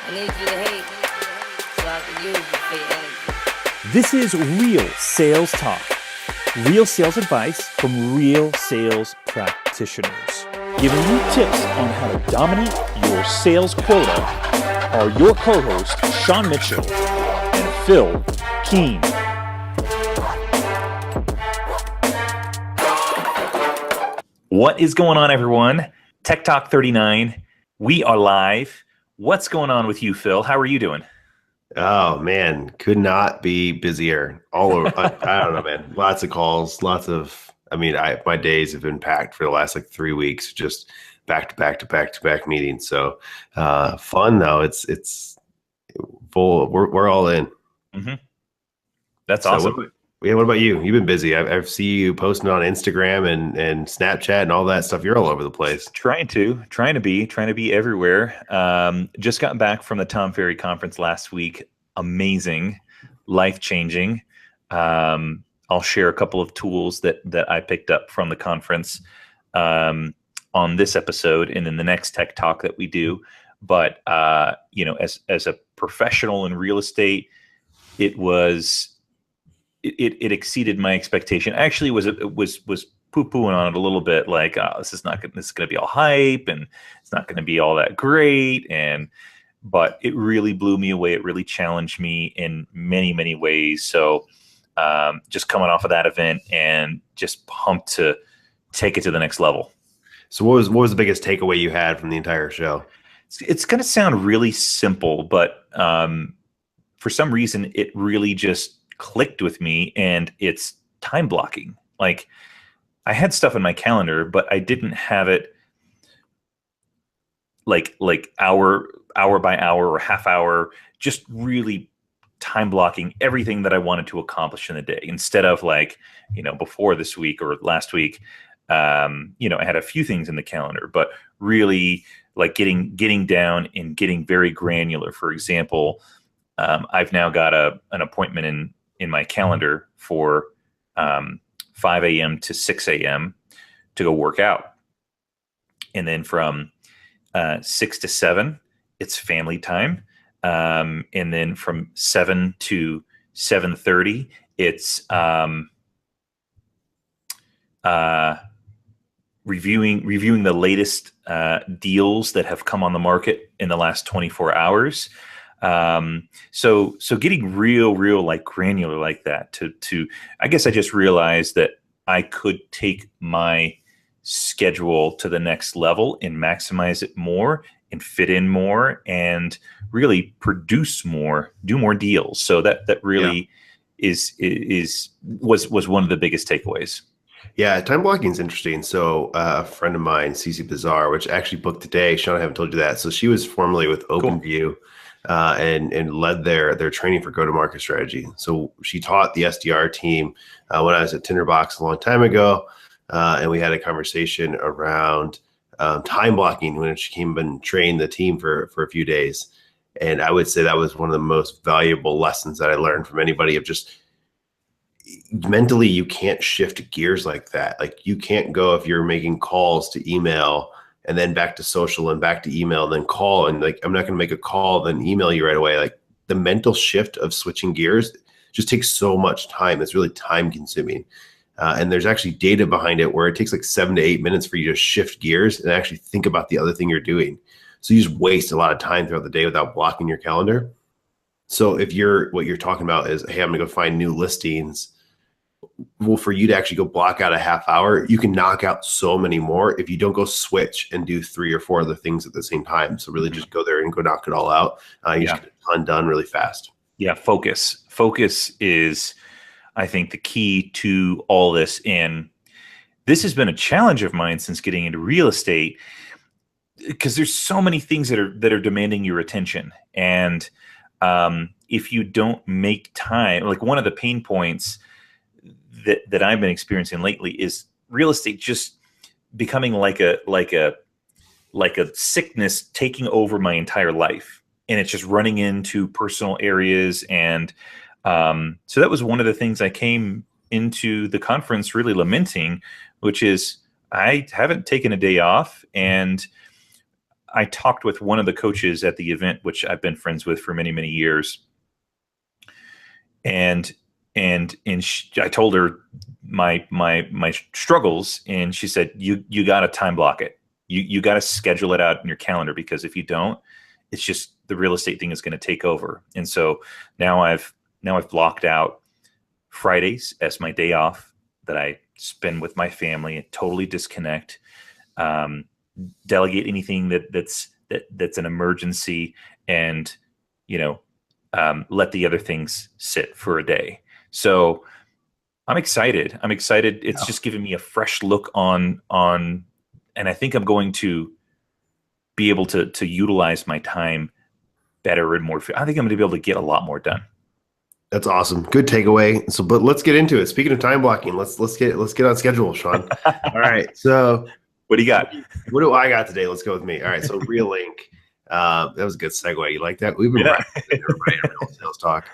I need you to hate so I can use you for your energy. This is Real Sales Talk. Real sales advice from real sales practitioners. Giving you tips on how to dominate your sales quota are your co-hosts, Sean Mitchell and Phil Keene. What is going on, everyone? TechTalk 39. We are live. What's going on with you, Phil? How are you doing? Oh man, could not be busier. All over. I don't know, man. Lots of calls, my days have been packed for the last 3 weeks, just back to back to back to back meetings. So fun though. It's full. We're all in. Mm-hmm. That's awesome. What about you? You've been busy. I see you posting on Instagram and Snapchat and all that stuff. You're all over the place. Trying to be everywhere. Just got back from the Tom Ferry conference last week. Amazing, life-changing. I'll share a couple of tools that I picked up from the conference on this episode and in the next Tech Talk that we do. But as a professional in real estate, it exceeded my expectation. Actually, was poo-pooing on it a little bit, like this is going to be all hype and it's not going to be all that great. But it really blew me away. It really challenged me in many, many ways. So just coming off of that event and just pumped to take it to the next level. So what was the biggest takeaway you had from the entire show? It's going to sound really simple, but for some reason, it really just clicked with me, and it's time blocking. Like, I had stuff in my calendar, but I didn't have it like hour by hour or half hour, just really time blocking everything that I wanted to accomplish in the day, instead of before this week or last week, I had a few things in the calendar, but really getting down and getting very granular. For example, I've now got an appointment in my calendar for 5 a.m. to 6 a.m. to go work out. And then from 6 to 7, it's family time. And then from 7 to 7:30, it's reviewing the latest deals that have come on the market in the last 24 hours. So getting real granular like that to I guess I just realized that I could take my schedule to the next level and maximize it more and fit in more and really produce more, do more deals. So that really was one of the biggest takeaways. Yeah, time blocking is interesting. So a friend of mine, Cece Bizarre, which actually booked today. Sean, I haven't told you that. So she was formerly with OpenView. Cool. And led their training for go-to-market strategy. So she taught the SDR team when I was at Tinderbox a long time ago, and we had a conversation around time blocking when she came and trained the team for a few days. And I would say that was one of the most valuable lessons that I learned from anybody, of just mentally, you can't shift gears like that. Like, you can't go, if you're making calls, to email and then back to social and back to email, then call. And I'm not going to make a call, then email you right away. Like, the mental shift of switching gears just takes so much time. It's really time consuming. And there's actually data behind it where it takes 7 to 8 minutes for you to shift gears and actually think about the other thing you're doing. So you just waste a lot of time throughout the day without blocking your calendar. So if what you're talking about is, hey, I'm going to go find new listings. Well, for you to actually go block out a half hour, you can knock out so many more if you don't go switch and do 3 or 4 other things at the same time. So really just go there and go knock it all out. You just get a ton done really fast. Yeah, focus. Focus is, I think, the key to all this. And this has been a challenge of mine since getting into real estate, because there's so many things that are demanding your attention. And if you don't make time, one of the pain points that I've been experiencing lately is real estate just becoming like a sickness taking over my entire life, and it's just running into personal areas. And so that was one of the things I came into the conference really lamenting, which is I haven't taken a day off, and I talked with one of the coaches at the event, which I've been friends with for many, many years. And I told her my struggles, and she said, you got to time block it. You got to schedule it out in your calendar, because if you don't, it's just the real estate thing is going to take over. And so now I've blocked out Fridays as my day off that I spend with my family and totally disconnect, delegate anything that's an emergency, and let the other things sit for a day. So I'm excited. It's just giving me a fresh look on, and I think I'm going to be able to utilize my time better and more. I think I'm going to be able to get a lot more done. That's awesome. Good takeaway. So, but let's get into it. Speaking of time blocking, let's get on schedule, Sean. All right. So, what do you got? What do I got today? Let's go with me. All right. So, Realync. That was a good segue. You like that? We've been practicing everybody in real sales talk.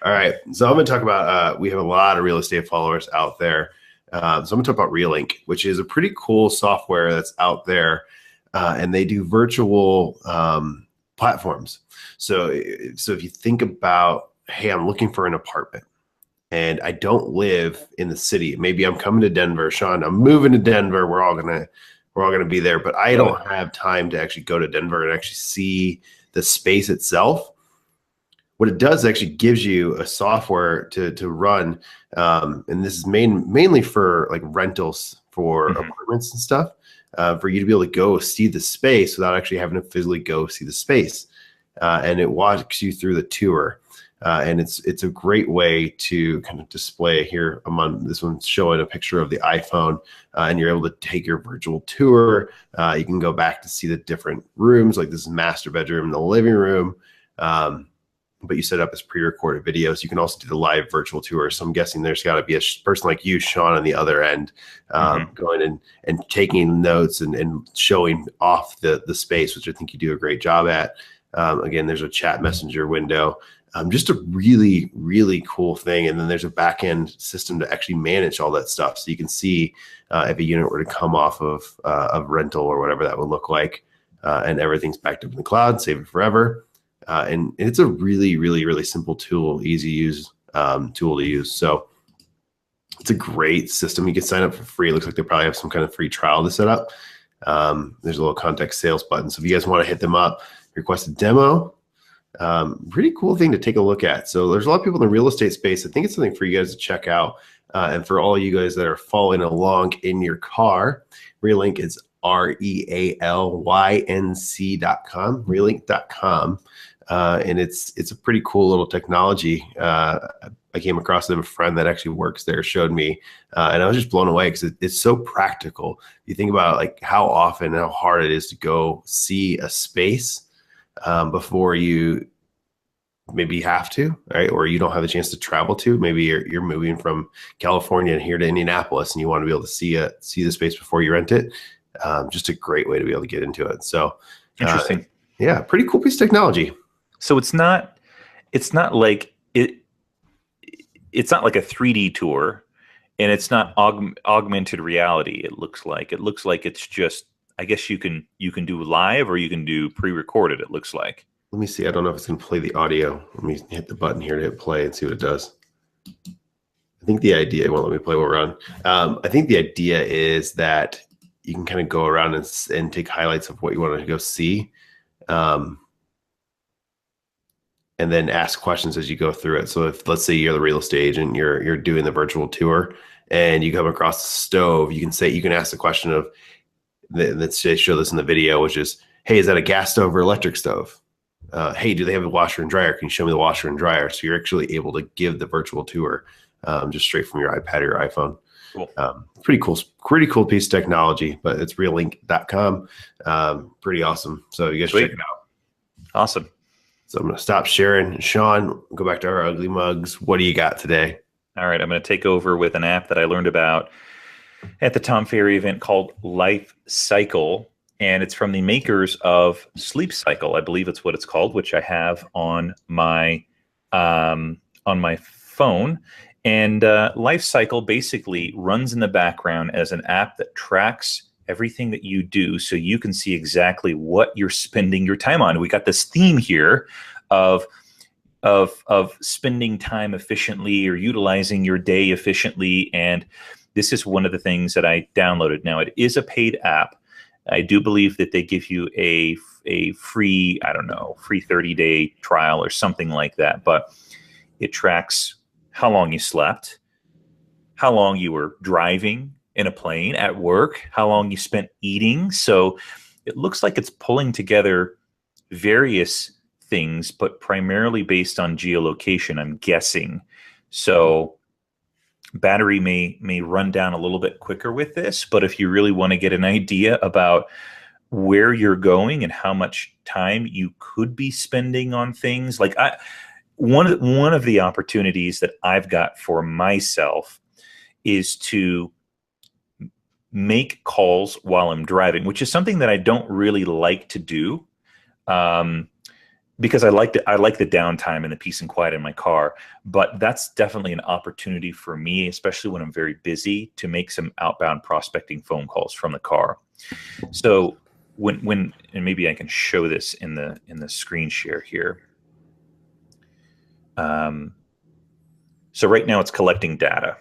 All right. So, I'm going to talk about. We have a lot of real estate followers out there. So, I'm going to talk about Realync, which is a pretty cool software that's out there, and they do virtual platforms. So if you think about, hey, I'm looking for an apartment and I don't live in the city. Maybe I'm coming to Denver, Sean. I'm moving to Denver. We're all gonna be there, but I don't have time to actually go to Denver and actually see the space itself. What it does actually gives you a software to run, and this is mainly for like rentals for apartments and stuff, for you to be able to go see the space without actually having to physically go see the space, and it walks you through the tour. And it's a great way to kind of display here. This one's showing a picture of the iPhone, and you're able to take your virtual tour. You can go back to see the different rooms, like this is master bedroom, the living room. But you set up as pre-recorded videos. You can also do the live virtual tour. So I'm guessing there's got to be a person like you, Sean, on the other end, going and taking notes and showing off the space, which I think you do a great job at. Again, there's a chat messenger window. Just a really, really cool thing. And then there's a back-end system to actually manage all that stuff. So you can see if a unit were to come off of rental or whatever that would look like, and everything's backed up in the cloud, save it forever. And it's a really, really, really simple tool, easy use tool to use. So it's a great system. You can sign up for free. It looks like they probably have some kind of free trial to set up. There's a little contact sales button. So if you guys want to hit them up, request a demo. Pretty cool thing to take a look at. So there's a lot of people in the real estate space. I think it's something for you guys to check out. And for all you guys that are following along in your car, Realync is REALYNC.com, Realync.com. And it's a pretty cool little technology. I came across it. A friend that actually works there showed me, and I was just blown away because it's so practical. You think about like how often and how hard it is to go see a space before you maybe have to, right? Or you don't have the chance to travel to. Maybe you're moving from California here to Indianapolis, and you want to be able to see the space before you rent it. Just a great way to be able to get into it. So interesting. Yeah, pretty cool piece of technology. So it's not like it's not like a 3D tour, and it's not augmented reality. It looks like it's just, I guess you can do live or you can do pre-recorded. It looks like. Let me see. I don't know if it's going to play the audio. Let me hit the button here to hit play and see what it does. I think the idea, it won't let me play while we're on. I think the idea is that you can kind of go around and take highlights of what you want to go see. And then ask questions as you go through it. So if, let's say you're the real estate agent, you're doing the virtual tour and you come across the stove, you can ask the question of, let's say show this in the video, which is, hey, is that a gas stove or electric stove? Hey, do they have a washer and dryer? Can you show me the washer and dryer? So you're actually able to give the virtual tour just straight from your iPad or your iPhone. Cool. Pretty cool piece of technology, but it's realync.com. Pretty awesome. So you guys check it out. Awesome. So I'm going to stop sharing. Sean, go back to our ugly mugs. What do you got today? All right. I'm going to take over with an app that I learned about at the Tom Ferry event called Lifecycle. And it's from the makers of Sleep Cycle. I believe it's what it's called, which I have on my phone. And Lifecycle basically runs in the background as an app that tracks everything that you do so you can see exactly what you're spending your time on. We got this theme here of spending time efficiently or utilizing your day efficiently. And this is one of the things that I downloaded. Now, it is a paid app. I do believe that they give you a free, free 30-day trial or something like that. But it tracks how long you slept, how long you were driving in a plane, at work, how long you spent eating. So it looks like it's pulling together various things, but primarily based on geolocation, I'm guessing. So battery may run down a little bit quicker with this, but if you really want to get an idea about where you're going and how much time you could be spending on things, like one of the opportunities that I've got for myself is to make calls while I'm driving, which is something that I don't really like to do. Because I like the downtime and the peace and quiet in my car, but that's definitely an opportunity for me, especially when I'm very busy, to make some outbound prospecting phone calls from the car. So when and maybe I can show this in the screen share here. So right now it's collecting data.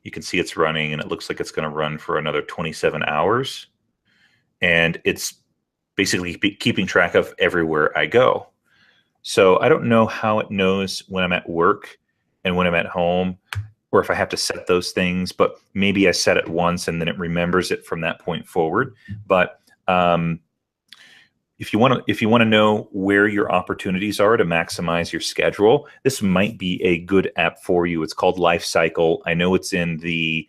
You can see it's running, and it looks like it's going to run for another 27 hours, and it's basically keeping track of everywhere I go. So I don't know how it knows when I'm at work and when I'm at home, or if I have to set those things, but maybe I set it once and then it remembers it from that point forward. But if you want to know where your opportunities are to maximize your schedule, this might be a good app for you. It's called Lifecycle. I know it's in the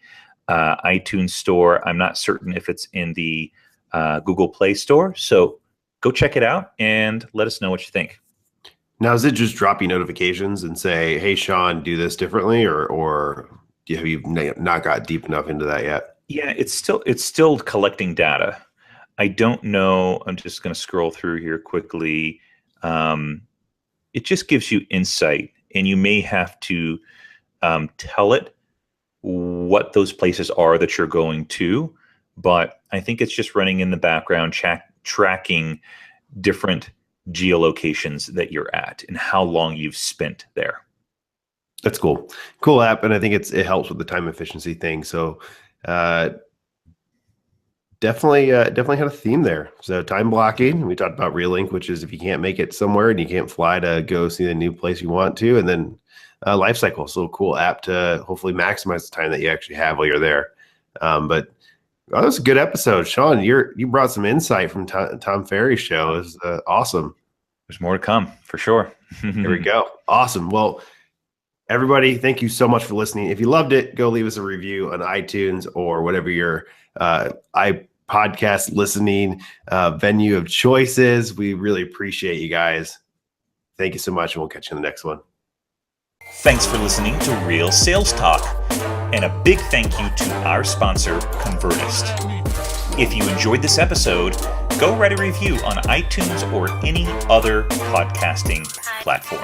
iTunes store. I'm not certain if it's in the Google Play Store. So go check it out and let us know what you think. Now, is it just drop you notifications and say, hey, Sean, do this differently, or have you not got deep enough into that yet? Yeah, it's still collecting data. I don't know. I'm just going to scroll through here quickly. It just gives you insight, and you may have to tell it what those places are that you're going to. But I think it's just running in the background, tracking different geolocations that you're at and how long you've spent there. That's cool. Cool app. And I think it helps with the time efficiency thing. So definitely had a theme there. So time blocking, we talked about Realync, which is if you can't make it somewhere and you can't fly to go see the new place you want to, and then Lifecycle, so cool app to hopefully maximize the time that you actually have while you're there. But that was a good episode, Sean. You brought some insight from Tom Ferry's show. It was awesome. There's more to come for sure. There we go. Awesome. Well, everybody, thank you so much for listening. If you loved it, go leave us a review on iTunes or whatever your podcast listening venue of choice is. We really appreciate you guys. Thank you so much, and we'll catch you in the next one. Thanks for listening to Real Sales Talk, and a big thank you to our sponsor, Convertist. If you enjoyed this episode, go write a review on iTunes or any other podcasting platform.